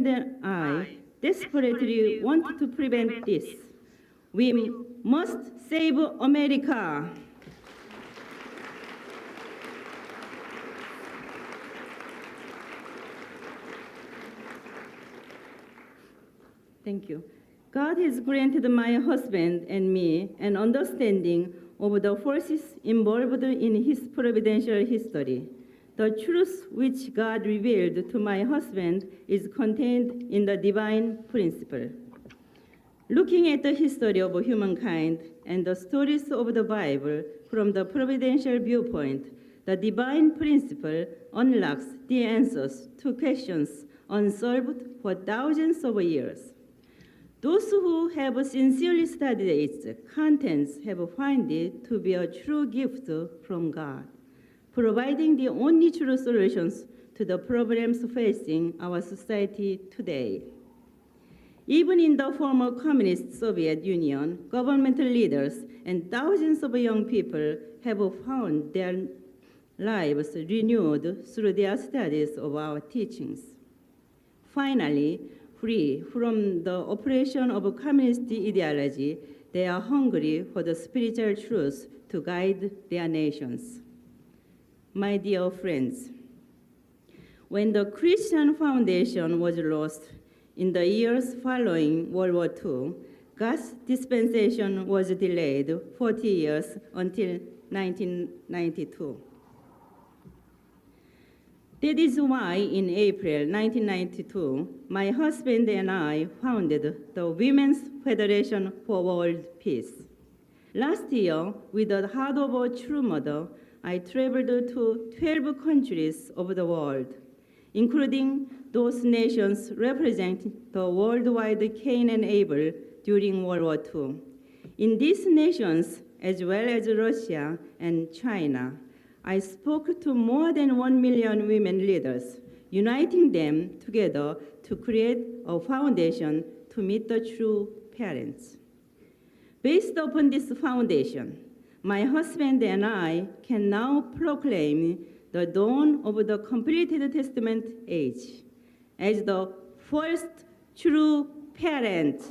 and I desperately want to prevent this. We must save America. Thank you. God has granted my husband and me an understanding of the forces involved in his providential history. The truth which God revealed to my husband is contained in the divine principle. Looking at the history of humankind and the stories of the Bible from the providential viewpoint, the divine principle unlocks the answers to questions unsolved for thousands of years. Those who have sincerely studied its contents have found it to be a true gift from God, providing the only true solutions to the problems facing our society today. Even in the former communist Soviet Union, governmental leaders and thousands of young people have found their lives renewed through their studies of our teachings. Finally, free from the oppression of communist ideology, they are hungry for the spiritual truth to guide their nations. My dear friends, when the Christian foundation was lost in the years following World War II, God's dispensation was delayed 40 years until 1992. That is why in April 1992, my husband and I founded the Women's Federation for World Peace. Last year, with the heart of a true mother, I traveled to 12 countries of the world, including those nations representing the worldwide Cain and Abel during World War II. In these nations, as well as Russia and China, I spoke to more than 1 million women leaders, uniting them together to create a foundation to meet the true parents. Based upon this foundation, my husband and I can now proclaim the dawn of the completed Testament age as the first true parent.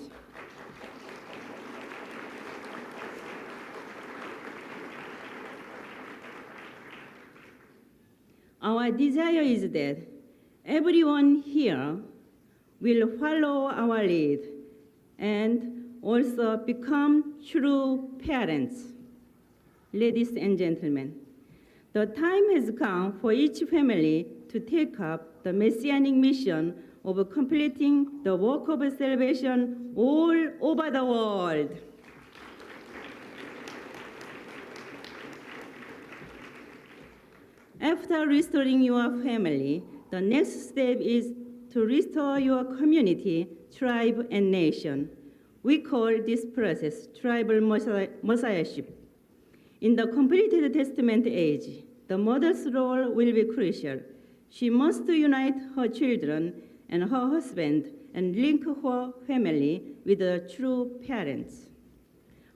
Our desire is that everyone here will follow our lead and also become true parents. Ladies and gentlemen, the time has come for each family to take up the messianic mission of completing the work of salvation all over the world. After restoring your family, the next step is to restore your community, tribe, and nation. We call this process tribal messiahship. In the completed Testament age, the mother's role will be crucial. She must unite her children and her husband and link her family with the true parents.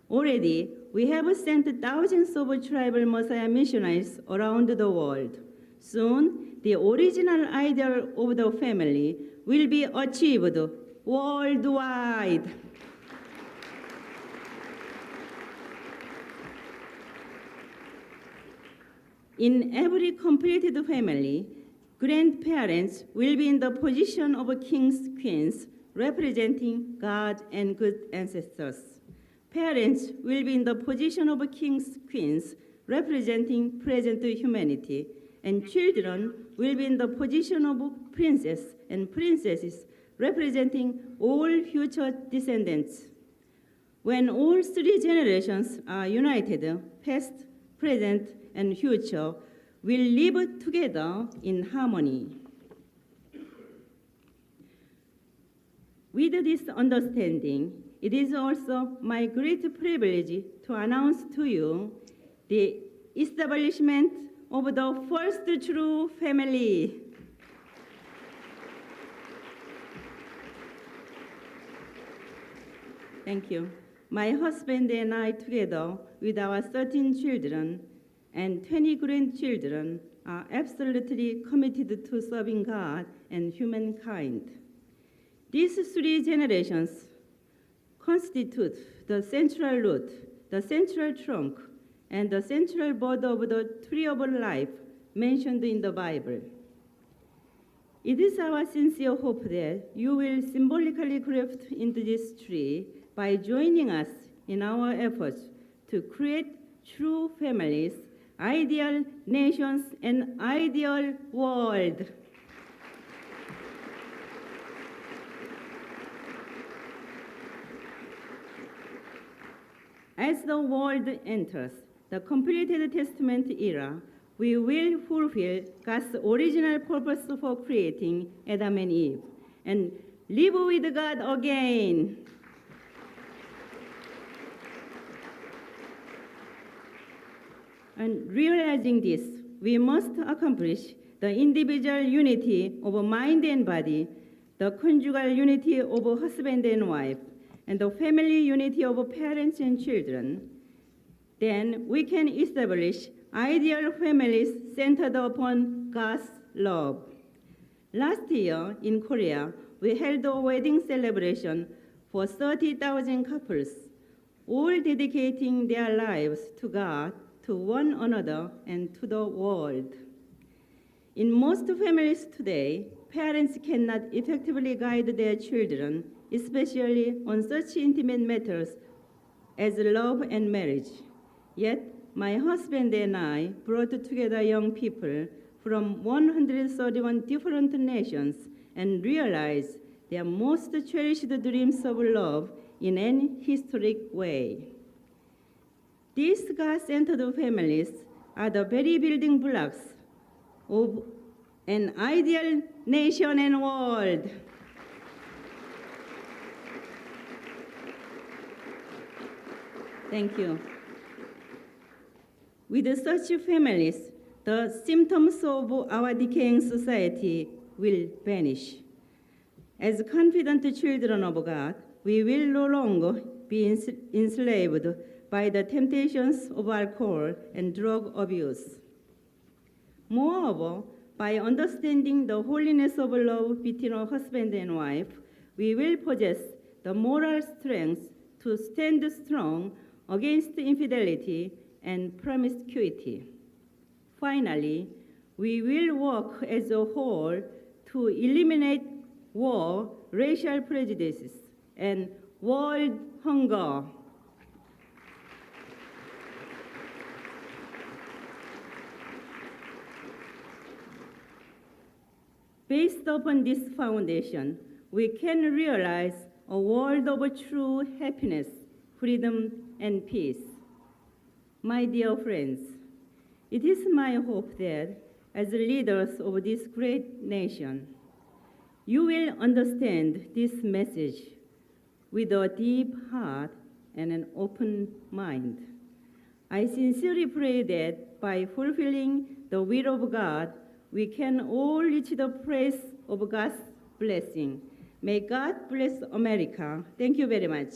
Already, we have sent thousands of tribal Messiah missionaries around the world. Soon, the original ideal of the family will be achieved worldwide. In every completed family, grandparents will be in the position of kings, queens, representing God and good ancestors. Parents will be in the position of kings, queens, representing present humanity, and children will be in the position of princes and princesses, representing all future descendants. When all three generations are united, past, present, and future, will live together in harmony. With this understanding, it is also my great privilege to announce to you the establishment of the first true family. Thank you. My husband and I, together with our 13 children and 20 grandchildren, are absolutely committed to serving God and humankind. These three generations constitute the central root, the central trunk, and the central bud of the tree of life mentioned in the Bible. It is our sincere hope that you will symbolically graft into this tree by joining us in our efforts to create true families, ideal nations, and ideal world. As the world enters the completed Testament era, we will fulfill God's original purpose for creating Adam and Eve and live with God again. And realizing this, we must accomplish the individual unity of mind and body, the conjugal unity of husband and wife, and the family unity of parents and children. Then we can establish ideal families centered upon God's love. Last year in Korea, we held a wedding celebration for 30,000 couples, all dedicating their lives to God, to one another, and to the world. In most families today, parents cannot effectively guide their children, especially on such intimate matters as love and marriage. Yet, my husband and I brought together young people from 131 different nations and realized their most cherished dreams of love in an historic way. These God-centered families are the very building blocks of an ideal nation and world. Thank you. With such families, the symptoms of our decaying society will vanish. As confident children of God, we will no longer be enslaved by the temptations of alcohol and drug abuse. Moreover, by understanding the holiness of love between a husband and wife, we will possess the moral strength to stand strong against infidelity and promiscuity. Finally, we will work as a whole to eliminate war, racial prejudices, and world hunger. Based upon this foundation, we can realize a world of true happiness, freedom, and peace. My dear friends, it is my hope that as leaders of this great nation, you will understand this message with a deep heart and an open mind. I sincerely pray that by fulfilling the will of God, we can all reach the praise of God's blessing. May God bless America. Thank you very much.